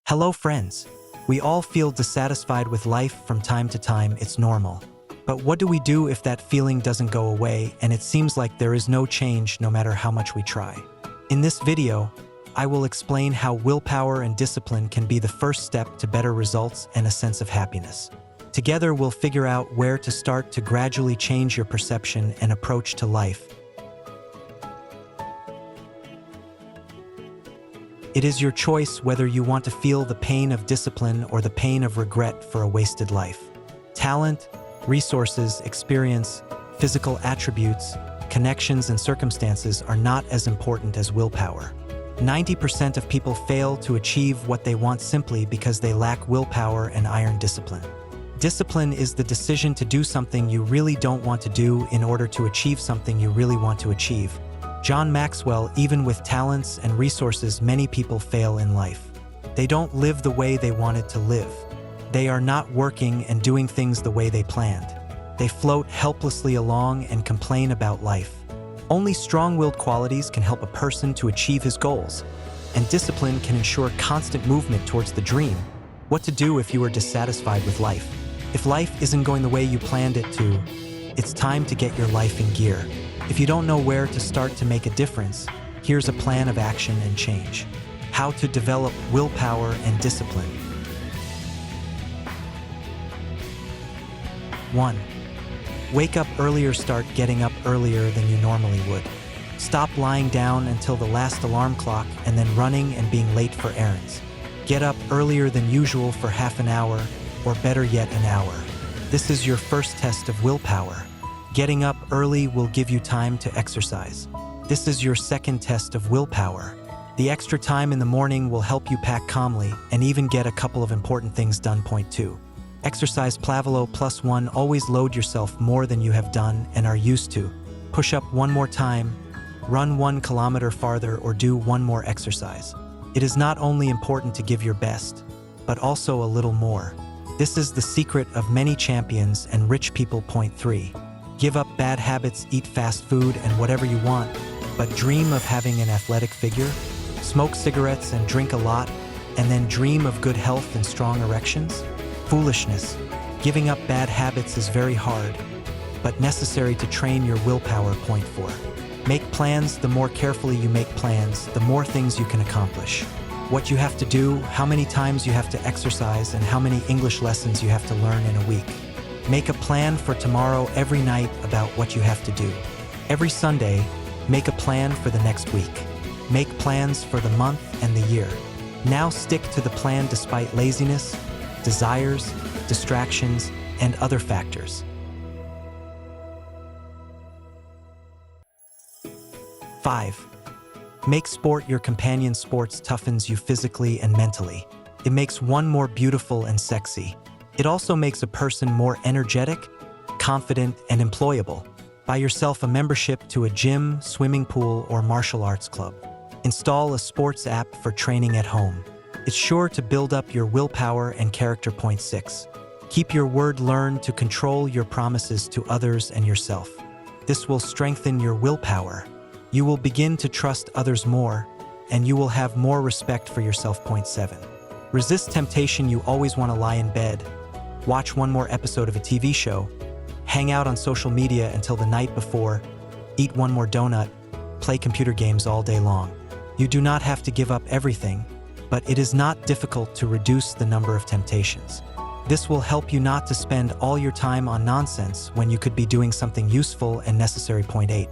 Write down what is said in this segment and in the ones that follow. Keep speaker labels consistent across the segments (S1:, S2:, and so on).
S1: Hello friends. We all feel dissatisfied with life from time to time, it's normal. But what do we do if that feeling doesn't go away and it seems like there is no change no matter how much we try? In this video, I will explain how willpower and discipline can be the first step to better results and a sense of happiness. Together we'll figure out where to start to gradually change your perception and approach to life. It is your choice whether you want to feel the pain of discipline or the pain of regret for a wasted life. Talent, resources, experience, physical attributes, connections, and circumstances are not as important as willpower. 90% of people fail to achieve what they want simply because they lack willpower and iron discipline. Discipline is the decision to do something you really don't want to do in order to achieve something you really want to achieve. John Maxwell, even with talents and resources, many people fail in life. They don't live the way they wanted to live. They are not working and doing things the way they planned. They float helplessly along and complain about life. Only strong-willed qualities can help a person to achieve his goals, and discipline can ensure constant movement towards the dream. What to do if you are dissatisfied with life? If life isn't going the way you planned it to, it's time to get your life in gear. If you don't know where to start to make a difference, here's a plan of action and change. How to develop willpower and discipline. 1. Wake up earlier. Start getting up earlier than you normally would. Stop lying down until the last alarm clock and then running and being late for errands. Get up earlier than usual for half an hour, or better yet, an hour. This is your first test of willpower. Getting up early will give you time to exercise. This is your second test of willpower. The extra time in the morning will help you pack calmly and even get a couple of important things done. Point 2. Exercise Plavelo +1. Always load yourself more than you have done and are used to. Push up one more time, run 1 kilometer farther, or do one more exercise. It is not only important to give your best, but also a little more. This is the secret of many champions and rich people. Point 3. Give up bad habits, eat fast food and whatever you want, but dream of having an athletic figure. Smoke cigarettes and drink a lot, and then dream of good health and strong erections? Foolishness. Giving up bad habits is very hard, but necessary to train your willpower. Point 4. Make plans. The more carefully you make plans, the more things you can accomplish. What you have to do, how many times you have to exercise, and how many English lessons you have to learn in a week. Make a plan for tomorrow every night about what you have to do. Every Sunday, make a plan for the next week. Make plans for the month and the year. Now stick to the plan despite laziness, desires, distractions, and other factors. 5. Make sport your companion. Sports toughens you physically and mentally. It makes one more beautiful and sexy. It also makes a person more energetic, confident, and employable. Buy yourself a membership to a gym, swimming pool, or martial arts club. Install a sports app for training at home. It's sure to build up your willpower and character. Point 6. Keep your word. Learn to control your promises to others and yourself. This will strengthen your willpower. You will begin to trust others more, and you will have more respect for yourself. Point 7. Resist temptation. You always want to lie in bed, watch one more episode of a TV show, hang out on social media until the night before, eat one more donut, play computer games all day long. You do not have to give up everything, but it is not difficult to reduce the number of temptations. This will help you not to spend all your time on nonsense when you could be doing something useful and necessary. Point 8.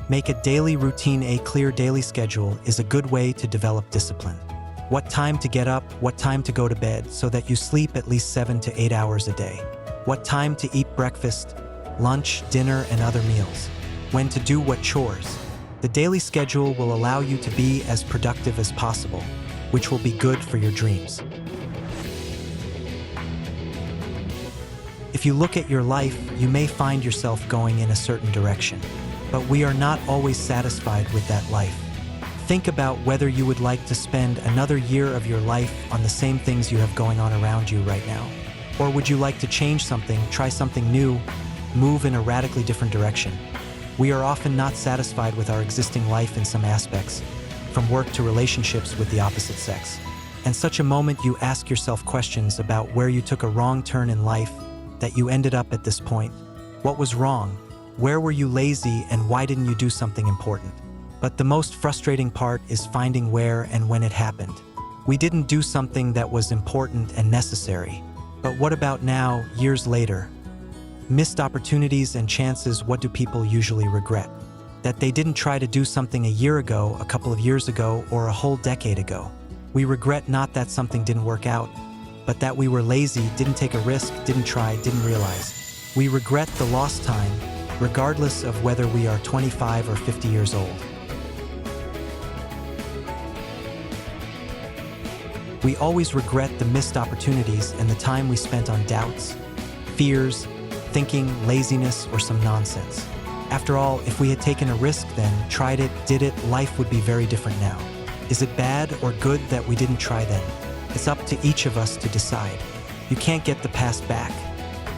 S1: Make a daily routine. A clear daily schedule is a good way to develop discipline. What time to get up, what time to go to bed, so that you sleep at least 7 to 8 hours a day. What time to eat breakfast, lunch, dinner, and other meals. When to do what chores. The daily schedule will allow you to be as productive as possible, which will be good for your dreams. If you look at your life, you may find yourself going in a certain direction, but we are not always satisfied with that life. Think about whether you would like to spend another year of your life on the same things you have going on around you right now. Or would you like to change something, try something new, move in a radically different direction? We are often not satisfied with our existing life in some aspects, from work to relationships with the opposite sex. And such a moment you ask yourself questions about where you took a wrong turn in life, that you ended up at this point. What was wrong? Where were you lazy, and why didn't you do something important? But the most frustrating part is finding where and when it happened. We didn't do something that was important and necessary. But what about now, years later? Missed opportunities and chances. What do people usually regret? That they didn't try to do something a year ago, a couple of years ago, or a whole decade ago. We regret not that something didn't work out, but that we were lazy, didn't take a risk, didn't try, didn't realize. We regret the lost time, regardless of whether we are 25 or 50 years old. We always regret the missed opportunities and the time we spent on doubts, fears, thinking, laziness, or some nonsense. After all, if we had taken a risk then, tried it, did it, life would be very different now. Is it bad or good that we didn't try then? It's up to each of us to decide. You can't get the past back.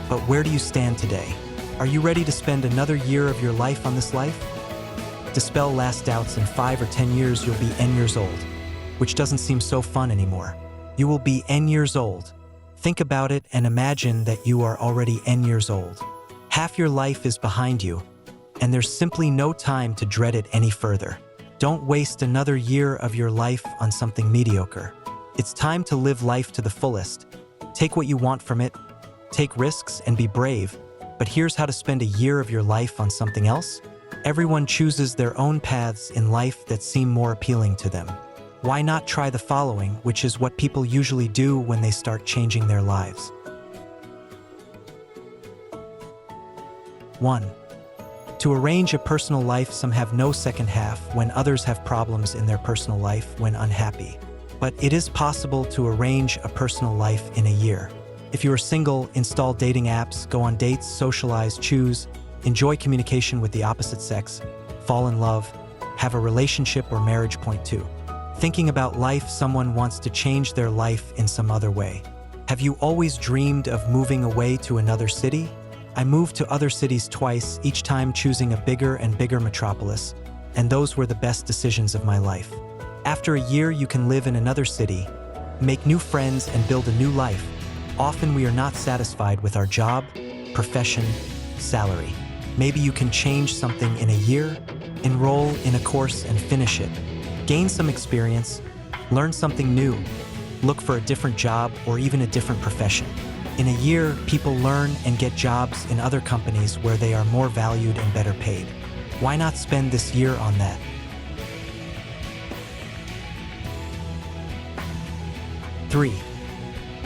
S1: But where do you stand today? Are you ready to spend another year of your life on this life? Dispel last doubts. In 5 or 10 years you'll be N years old, which doesn't seem so fun anymore. You will be N years old. Think about it and imagine that you are already N years old. Half your life is behind you, and there's simply no time to dread it any further. Don't waste another year of your life on something mediocre. It's time to live life to the fullest. Take what you want from it, take risks, and be brave. But here's how to spend a year of your life on something else. Everyone chooses their own paths in life that seem more appealing to them. Why not try the following, which is what people usually do when they start changing their lives? 1. To arrange a personal life. Some have no second half when others have problems in their personal life when unhappy. But it is possible to arrange a personal life in a year. If you are single, install dating apps, go on dates, socialize, choose, enjoy communication with the opposite sex, fall in love, have a relationship or marriage. Point 2. Thinking about life. Someone wants to change their life in some other way. Have you always dreamed of moving away to another city? I moved to other cities twice, each time choosing a bigger and bigger metropolis, and those were the best decisions of my life. After a year, you can live in another city, make new friends, and build a new life. Often we are not satisfied with our job, profession, salary. Maybe you can change something in a year, enroll in a course and finish it. Gain some experience, learn something new, look for a different job or even a different profession. In a year, people learn and get jobs in other companies where they are more valued and better paid. Why not spend this year on that? 3.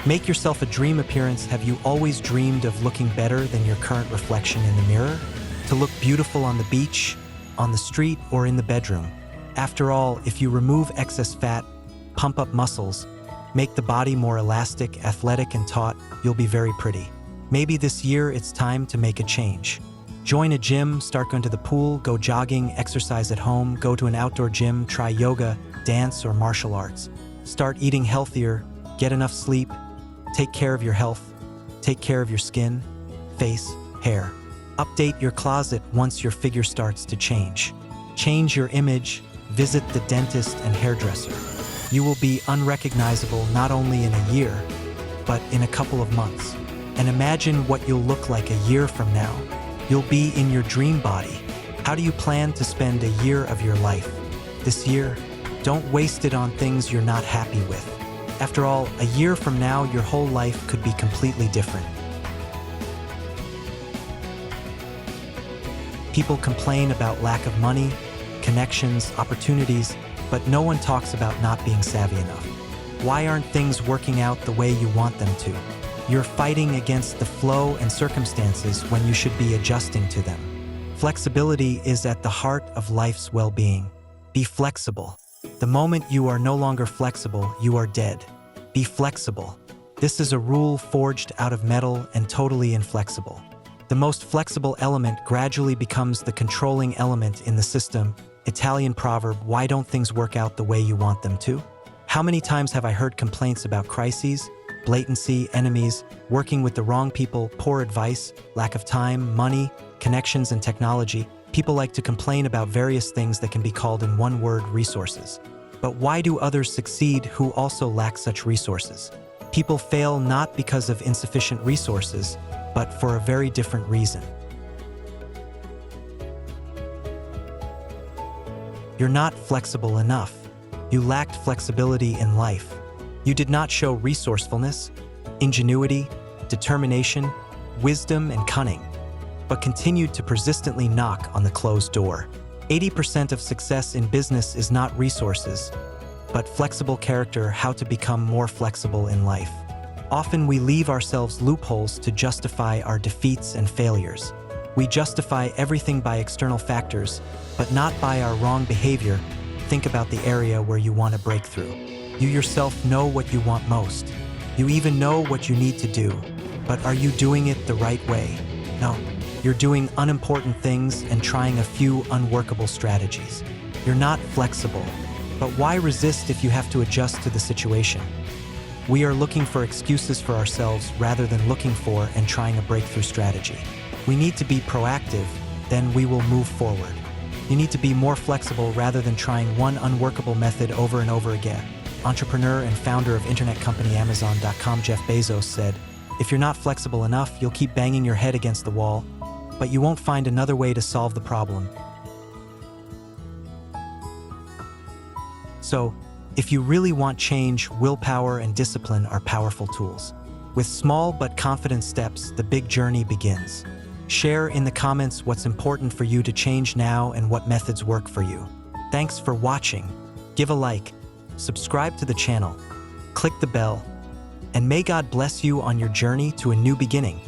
S1: Make yourself a dream appearance. Have you always dreamed of looking better than your current reflection in the mirror? To look beautiful on the beach, on the street, or in the bedroom? After all, if you remove excess fat, pump up muscles, make the body more elastic, athletic, and taut, you'll be very pretty. Maybe this year it's time to make a change. Join a gym, start going to the pool, go jogging, exercise at home, go to an outdoor gym, try yoga, dance, or martial arts. Start eating healthier, get enough sleep, take care of your health, take care of your skin, face, hair. Update your closet once your figure starts to change. Change your image, visit the dentist and hairdresser. You will be unrecognizable not only in a year, but in a couple of months. And imagine what you'll look like a year from now. You'll be in your dream body. How do you plan to spend a year of your life? This year, don't waste it on things you're not happy with. After all, a year from now, your whole life could be completely different. People complain about lack of money, connections, opportunities, but no one talks about not being savvy enough. Why aren't things working out the way you want them to? You're fighting against the flow and circumstances when you should be adjusting to them. Flexibility is at the heart of life's well-being. Be flexible. The moment you are no longer flexible, you are dead. Be flexible. This is a rule forged out of metal and totally inflexible. The most flexible element gradually becomes the controlling element in the system. Italian proverb, why don't things work out the way you want them to? How many times have I heard complaints about crises, blatancy, enemies, working with the wrong people, poor advice, lack of time, money, connections, and technology? People like to complain about various things that can be called in one word: resources. But why do others succeed who also lack such resources? People fail not because of insufficient resources, but for a very different reason. You're not flexible enough. You lacked flexibility in life. You did not show resourcefulness, ingenuity, determination, wisdom, and cunning, but continued to persistently knock on the closed door. 80% of success in business is not resources, but flexible character, how to become more flexible in life. Often we leave ourselves loopholes to justify our defeats and failures. We justify everything by external factors, but not by our wrong behavior. Think about the area where you want to break through. You yourself know what you want most. You even know what you need to do, but are you doing it the right way? No. You're doing unimportant things and trying a few unworkable strategies. You're not flexible. But why resist if you have to adjust to the situation? We are looking for excuses for ourselves rather than looking for and trying a breakthrough strategy. We need to be proactive, then we will move forward. You need to be more flexible rather than trying one unworkable method over and over again. Entrepreneur and founder of internet company Amazon.com Jeff Bezos said, "If you're not flexible enough, you'll keep banging your head against the wall, but you won't find another way to solve the problem." So, if you really want change, willpower and discipline are powerful tools. With small but confident steps, the big journey begins. Share in the comments what's important for you to change now and what methods work for you. Thanks for watching. Give a like, subscribe to the channel, click the bell, and may God bless you on your journey to a new beginning.